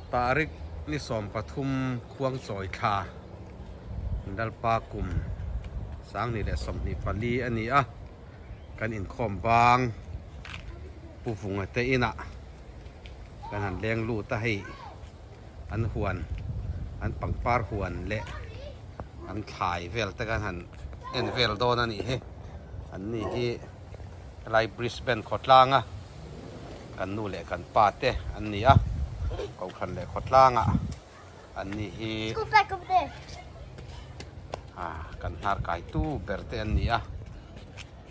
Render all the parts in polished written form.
tarik ni som pathum khuang choi kha dal pa kum sang ni le som ni pali ani a kan in khom bang pu phung te ina kan han leng lu ta hei an huan an pangpar huan le an thai vel ta kan han en vel don ani he an ni hi lai Brisbane khotlanga kan nu le kan pa te an ni a ko khan le khotlanga an ni hi kan har kai tu berte an ni a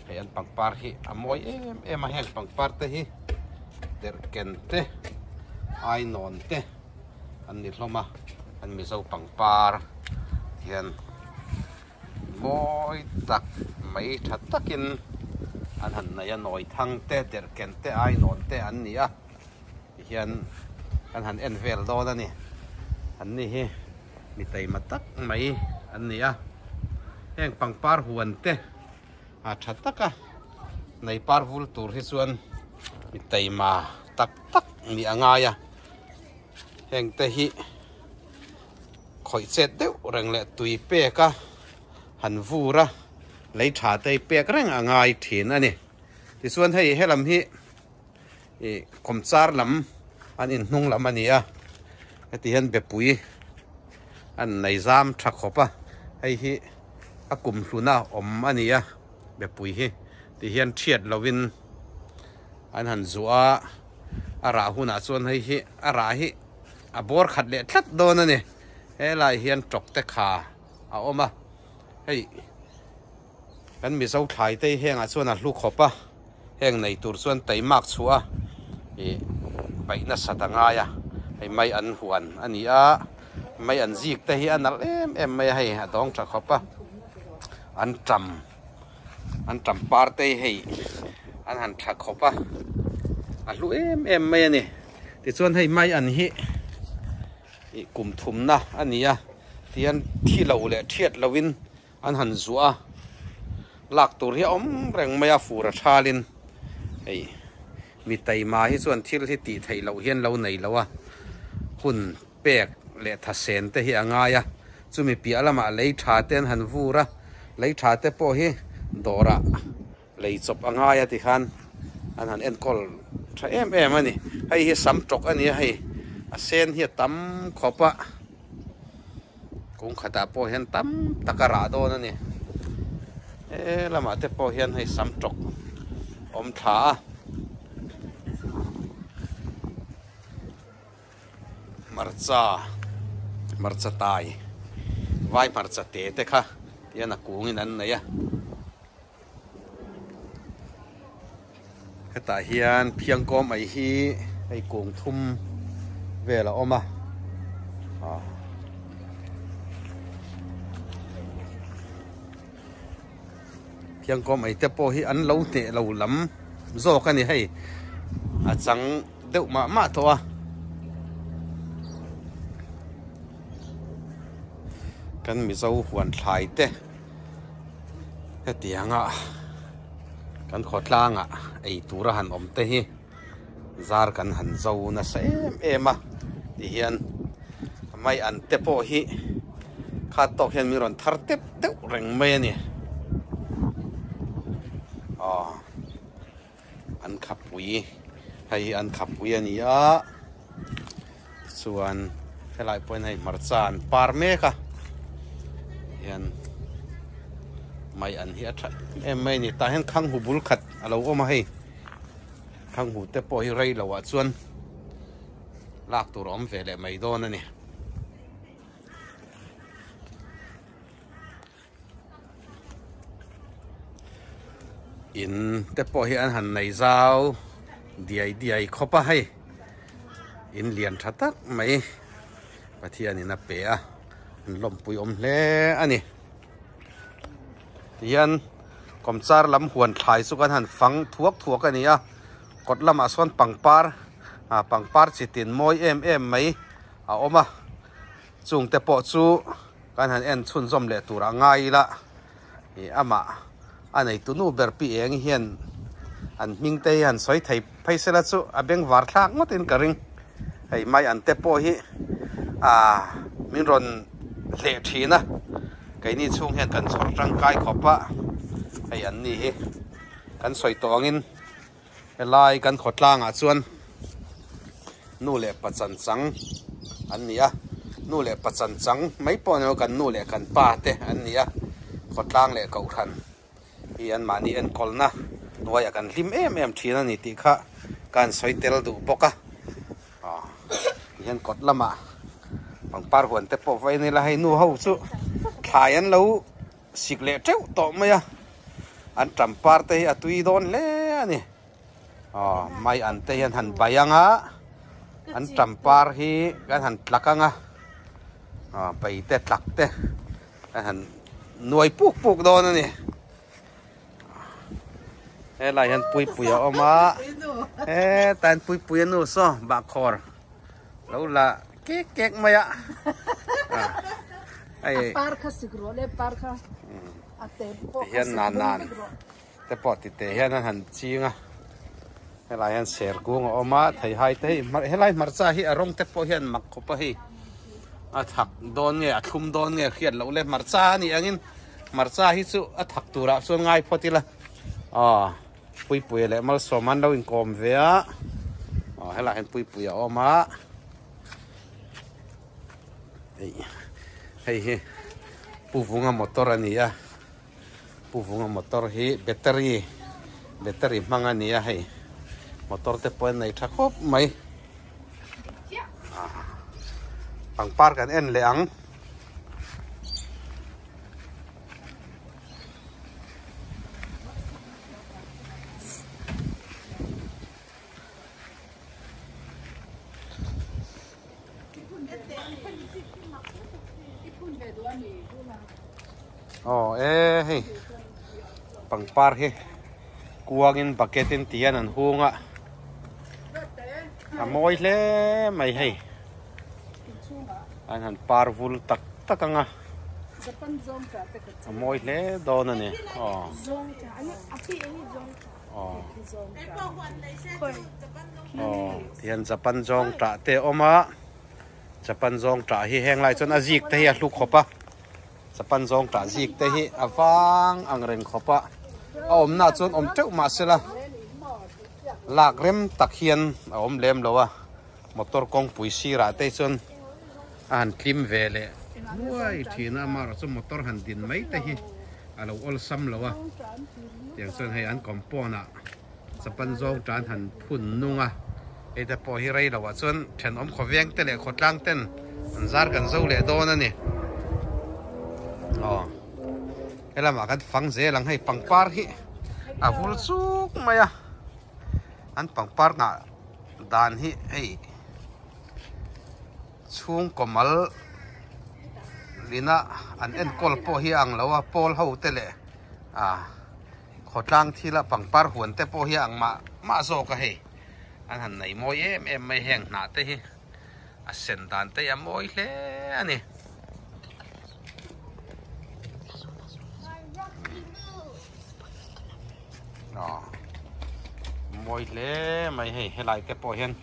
he an pangpar hi amoi em a hel pangpar te hi der kente ai non te an ni hloma an mi zo pangpar hian moi tak mai that takin an han na ya noi thang te der kente ai non te an ni a hian kan han en vel do na ni an ni hi mi tai matak mai an ni a heng pangpar huan te a that taka nei par vul tur hi chuan mi tai ma tak tak mi anga ya heng te hi khoi chet deuh reng le tui pe ka han vura lấy thả tay bẹc reng angai thin ani ti suan hei helam hi komchar lam an in hnung lam ani a ti han be pui an nei zam thak khopa hei hi a kum hluna om ani a be pui hi ti hian thiat lovin an han zuwa ara huna chuan hei hi ara hi a bor khat le thlat don ani helai hian tok te kha a oma hei kan mi zo thai te heng a chuan a hlu khopa heng nei tur chuan tei mak chua pai na satanga ya hei mai an huan ani a mai an zik te hi anal em mai hei a dong tha khopa an tam par te hei an han tha khopa a hlu em mai ani ti chuan hei mai an hi kum thum na ani a tian thi lo le thiat lovin an han zuwa lak tur hi om reng maya fura thalin ei mi tai ma hi chuan thil hi ti thei lo hian lo nei lo a hun pek le tha sen te hi anga ya chumi pi alama lei tha ten han vura lei tha te po hi dora lei chop anga ya ti khan an han en kol tha em ani hei hi sam tok ani hei a sen hi tam khopa kung khata po hian tam takara do na ni lama te po hian hei sam tok om tha marcha tai vai marcha te kha tiana kungin an nei a heta hian phiang kom ai hi hei kung thum vela oma yang kom ai te po hi an lo te lo lam zo ka ni hei a chang deuh ma tho a kan mi zo huan thlai te hetianga kan khotlanga ei tura han om te hi zar kan han zo na sem ema ti hian mai an te po hi kha to hian mi ron thar tep deuh reng mai ani an khapui hei an khapui ani a chuan helai point hei marchan par me ka hian mai an hi atha em mai ni ta hen khang hu bul khat alo oma hei khang hu te po hi rei lo wa chuan lak tur om vele mai don ani in te po hi an han nei zau diai khopa hei in lian thatak mai pathian in a pe a an lom pui om hle ani tian komchar lam huan thlai su kan han fang thuak ani a kot lam a son pangpar chitin moi em mai a oma chung te po chu kan han en chun zom le tur angai la ama anei tunu berpi eng hian an ming te han soi thei phaisela chu abeng war thlak motin karing hay mai an te po hi min ron le thina cái ni chung hian kan chor tang kai khopa hay an ni hi kan soi tongin helai kan khotlang a chuan nu le pachan chang an ni a nu le pachan chang mai po no kan nu le kan pa te an ni a khotlang le kau khan hi an mani en kolna noya kan lim em thina ni ti kha kan soi tel du boka hian kot lama pangpar huan te po vai ni la hai nu ho chu thai an lo sik le treu to maya an trampar te atui don le ani mai an te hian han bayanga an trampar hi kan han tlakanga pai te tlak te kan han nuai puk don ani lai han pui oma tan pui nu so ba khor lo la kek maya ai par kha sigro le par kha ate po hian nan te po ti te hian han chinga helai han ser kung oma thai hai te helai marcha hi arong te po hian mak khopa hi a thak don nge a thum don nge khiat lo le marcha ni angin marcha hi chu a thak tura chuan ngai photila pui le mal soman lo in kom ve a helai han pui oma hey puvunga motor ania puvunga motor hi battery manga nia hey motor te point nei thakop mai pangpar kan en leang hey pangpar hi kuangin bucketin tian an hunga amoi le mai hey an han parvul tak takanga amoi le don ani tian japan jong ta te oma japan jong ta hi heng lai chon azik te hi a hluk khopa japan jong ta zik te hi awang angreng khopa om na chon om teu ma sela lak rem tak hian om lem lowa motor kong pui sira te chon an klim vele nuai thina mar chu motor han din mai te hi alo ol sam lowa tiang chon hei an kompona japan jong tan han phun nunga eta po hi rei lowa chon then om khoweng te le khotlang ten an zar kan zo le don ani helai ma kan phang je lang hei pangpar hi a vul chuk maya an pangpar nga dan hi ei chung komal lina an en kol po hi ang lawa pol ho tele khotlang thila pangpar huan te po hi ang ma zo ka hei an han nei moi em mai heng na te hi a sen dan te ya moi hle ani moi le mai hei helai te po hian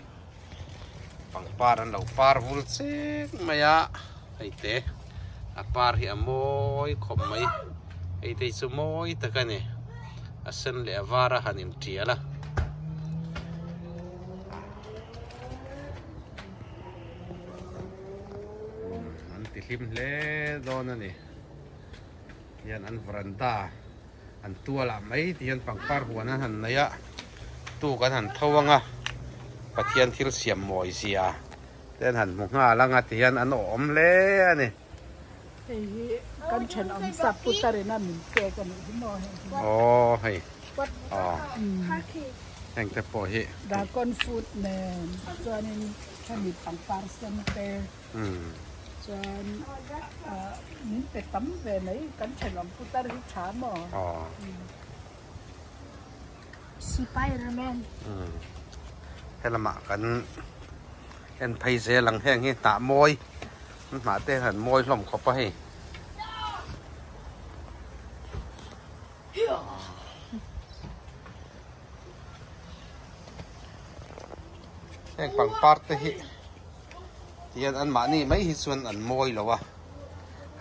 pangpar an lo par vul chek maya hei te a par hi a moi khom mai hei te chu moi takani a sen le avara hanin tiala an ti hlim hle don ani hian an veranda an tuala mai tian pangpar huana han naya tu kan han thawanga pathian thil siam moi sia ten han munga langa tian an om le ani kan chen om sap putarena min ke kan himo hei heng te po hi da kon food ne chuanin thani pangpar sen te chuan min pe tam ve nei kan chen om putar hi tha mo Spiderman helama kan en phei je lang heng hi ta moi ma te han moi hlom khopa hi heng pangpar te hi hian an ma ni mai hi chuan an mawi lo a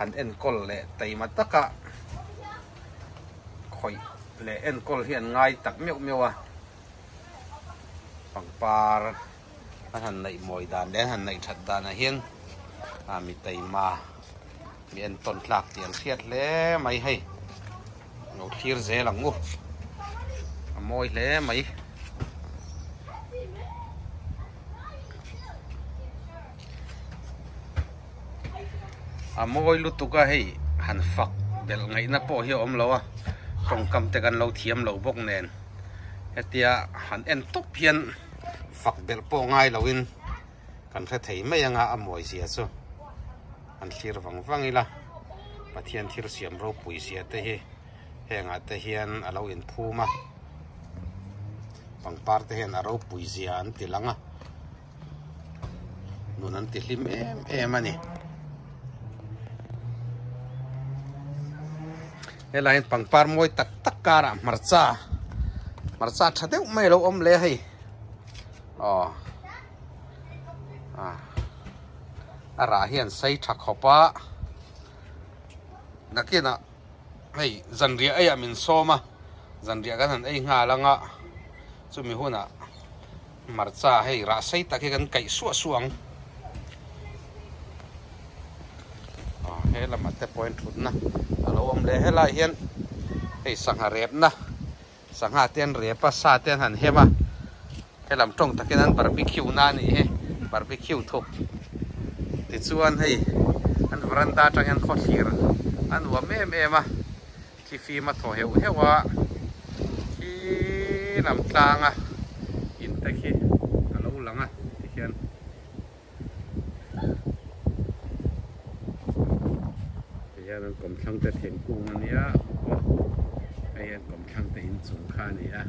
an en kol le teima taka khoi le en kol hian ngai tak meu meu a pangpar an han nei moi dan le han nei that dan a hian mi teima mi en ton tlak tian thiat hle mai hei no thlir zelang mu a mawi hle mai mawi lutuka hei han fak bel ngai na po hi om lo a tong kam te kan lo thiam lo bok nen hetia han en top hian fak bel po ngai loin kan kha thei mai anga amoi sia chu an thlir wang ila pathian thir siam ro pui sia te hi henga te hian alo in phuma pangpar te hian aro pui sia an tilanga nun an tilim em ani helain pangpar moi tak tak kara marcha thadeu mai lo om le hei ara hian sei thak khopa nakina hei zanria ai amin soma zanria kan han ei nga langa chumi huna marcha hei ra sei taki kan kai suang hela mate point thutna alo om le hela hian hei sangha rep na sangha ten repa sa ten han hema helam tong takin an barbecue na ni he barbecue thuk ti chuan hei an veranda tang an khothir an wa me ma ki fi ma tho heu hewa ki lam tlanga in ta khi alo langa ti hian an kom thang te theng kung ania ai an kom thang te in chung kha nia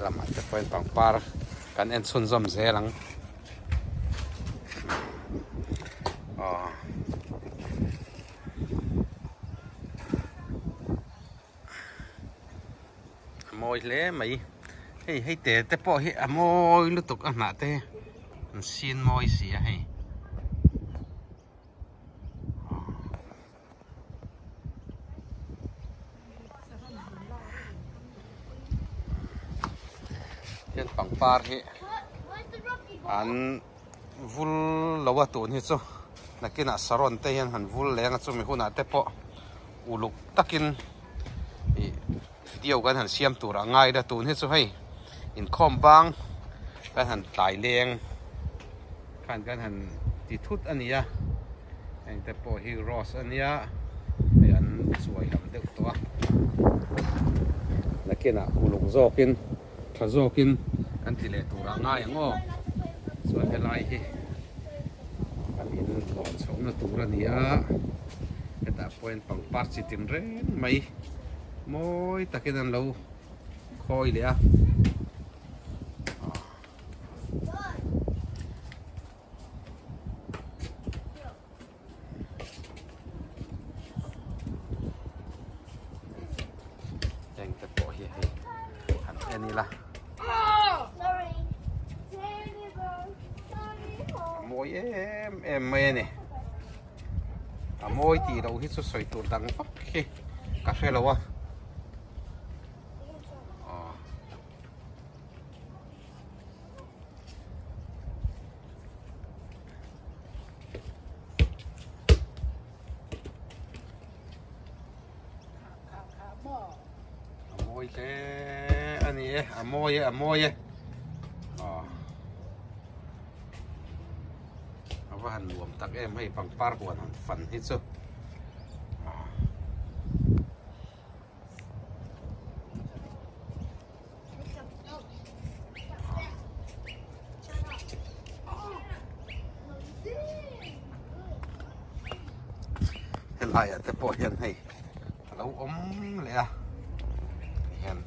lama te point pangpar kan en chun zom zelang moi le mai hei te po hi amoi lutuk a na te an sin moi sia hei pangpar hi an vul lawa tun hi chu nakina saron te hian han vul lenga chumi huna te po uluk takin video kan han siam tura ngai da tun hi chu hei in khom bang kan han tai leng kan han ti thut ania ang te po hi rose ania an suai lam deuh to nakina uluk zokin thazokin kan ti le tura ngai ngo chuan helai hi kan in lon chhawna tura nia heta point pangpar chitin ren mai moi takin an lo khoi le a jeng te po hi hei han eni la moi em mai nè moi thì đâu hít sôi tụt đằng phắc khi cà phê lâu à moi thế anh ấy moiว่าหันรวมตักเอ็มให้ปังปาร์กวนหันฟันฮิตซุเห็นไรอ่ะแต่พอเห็นให้เราอมเลยอ่ะเห็น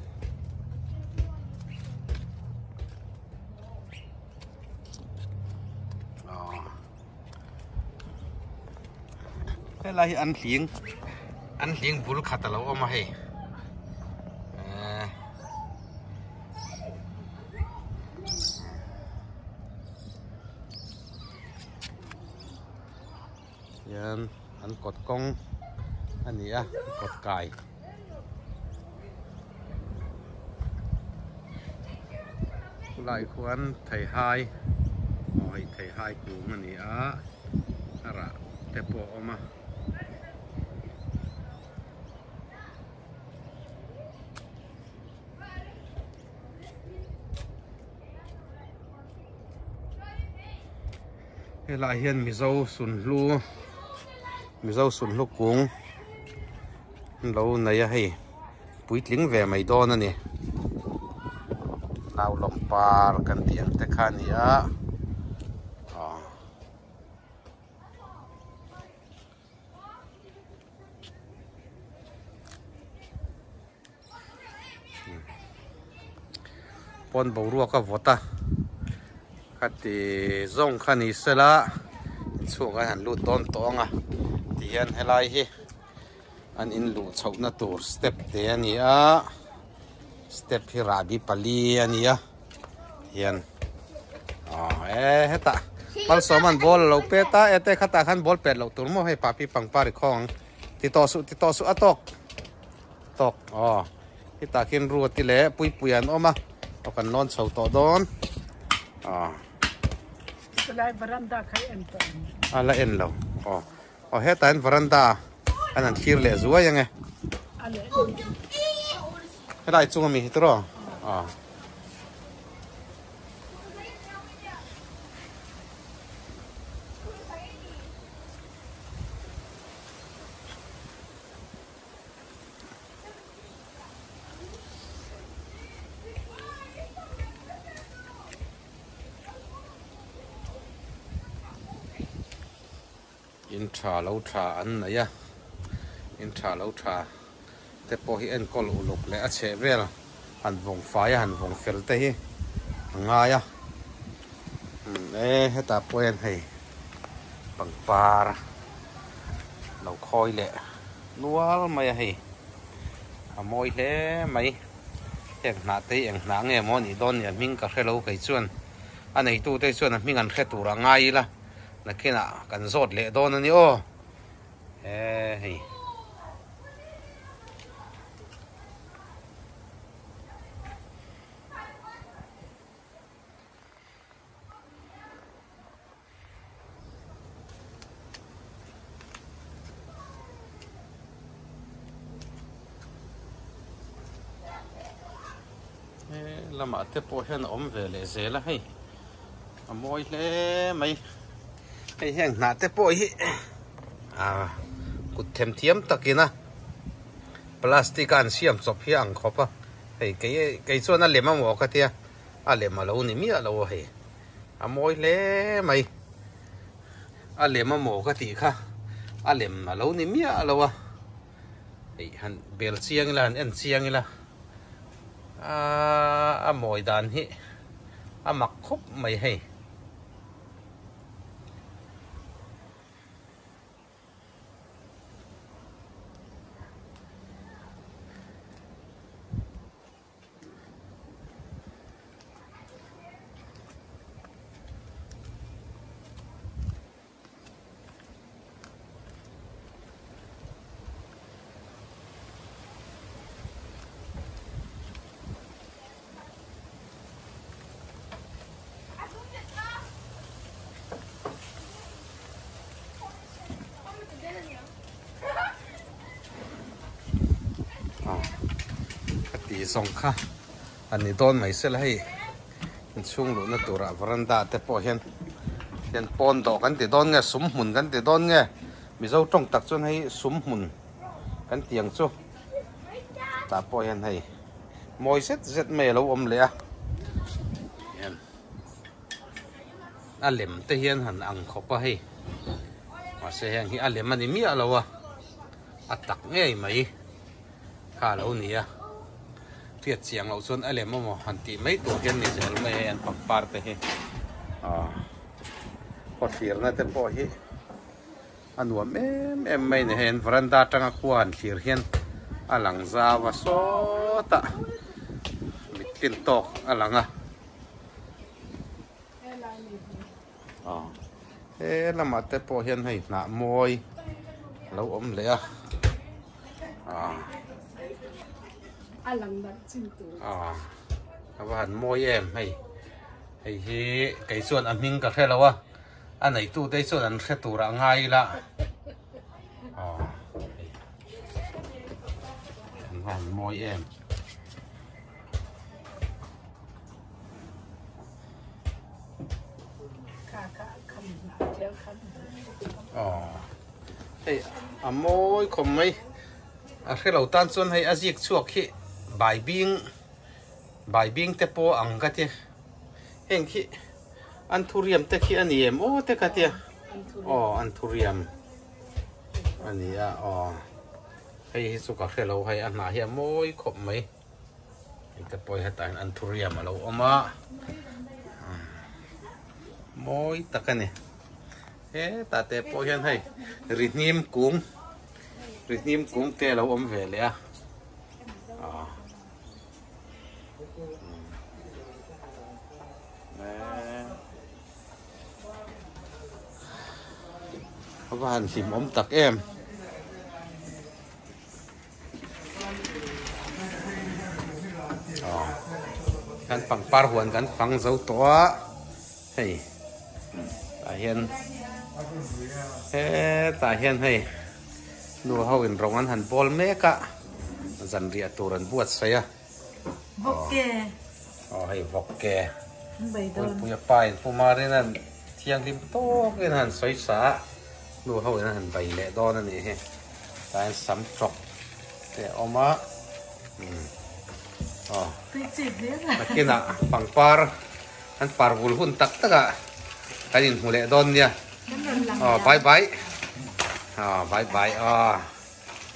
อะไรอันเสียงบุลขัดเราเอามาให้ hiền ăn cột công anh nhỉ cột cài lại khoan thầy hai ôi thầy hai cũng anh nhỉ ara tepo oma cái lại hiền mizo sun lu cũng lâu này hay bụi lính về mày đo nữa nè nào lồng par cần tiền thế khăn nhá pon bầu ruột cái vota cái thì rong khăn đi xe la xuống cái hành lụt đón tông à thì hiện hay lại hi anh in lụt sâu na tour step thế anh nhá step hi rabi pali anh nhá hiện hết ta bal soman ball lo peta ete khata khan ball pet lo tur mo hay papi pangpar khong ti to su atok tok hi ta kin ru ti le pui puian oma o kan non chho to don Selai veranda khai en to ala en lo hết ta en veranda anh khir le zuwa yang e ale lại chung mi tro in trà lâu trà ăn này ya in trà lâu trà te po hi en kol uluk le a che vel han vong fa ya han vong fel te hi nga ya heta poen hei pang par lo khoi le nual mai hei moi le mai ek na te eng na nge mo ni don ya ming ka khelo kai chuan anei tu te chuan ming an khe tur ngai la nakina kan zot le don ani o hei lama te po hian om ve le zela hei moi hle mai hei heng na te po hi kut them thiam takina plastic an siam chop hi ang khopa hei ke chuan a lema mo ka tia a lema lo ni mi a lo hei moi hle mai a lema mo ka ti kha a lem lo ni mi a lo hei han bel chiang la en chiang la moi dan hi mak khop mai hei song kha ani don mai sel hei chung lu na tura veranda te po hian pon do kan ti don nge sum mun kan ti don nge mi zo tong tak chon hei sum mun kan tiang chu ta po hian hei moi zet me lo om le hian alem te hian han ang khopa hei ma se hang hi alem ani mi alowa atak nge mai kha lo ni a tiệt chiang lâu xuân ai làm mà hoàn tỷ mấy tuổi hiện này giờ mấy anh bạc par thế hi có phiền này thế bỏ hi anh uống em mấy này hiện veranda trăng quan phiền hiện alang ra và số ta bị tiền tóc alang thế là mà tết po hiền hay nạ môi lâu ấm lẽ Alang nát chim tu. các bạn môi em hay hay cái xuân ăn mình cả thế lâu anh này tu đây xuân ăn sẽ tu ra ngay là các bạn môi em hey môi không mấy cái lâu tan xuân hay azic chuộc khi bài bing te po ang ka te heng khi an thuriam te khi ani em o te ka te an thuriam ani hay su ka khelo hay an na hi moi khop mai te po ha ta an thuriam alo oma moi takane he ta te po hian hay ritnim kung te lo om ve le các bạn tìm ống tắc em kan pang par huan kan phang zo to hey ta hian hey nu hau in rongan han bol me ka zan ria turan buat saya Vokke hey vokke bai don punya pai pumarin an thiang lim to ken han soi sa nu hau in han bai le don ani he ta sam chok te oma Picit dia kina pangpar an parvul hun tak taka kanin hule don nia bye bye bye bye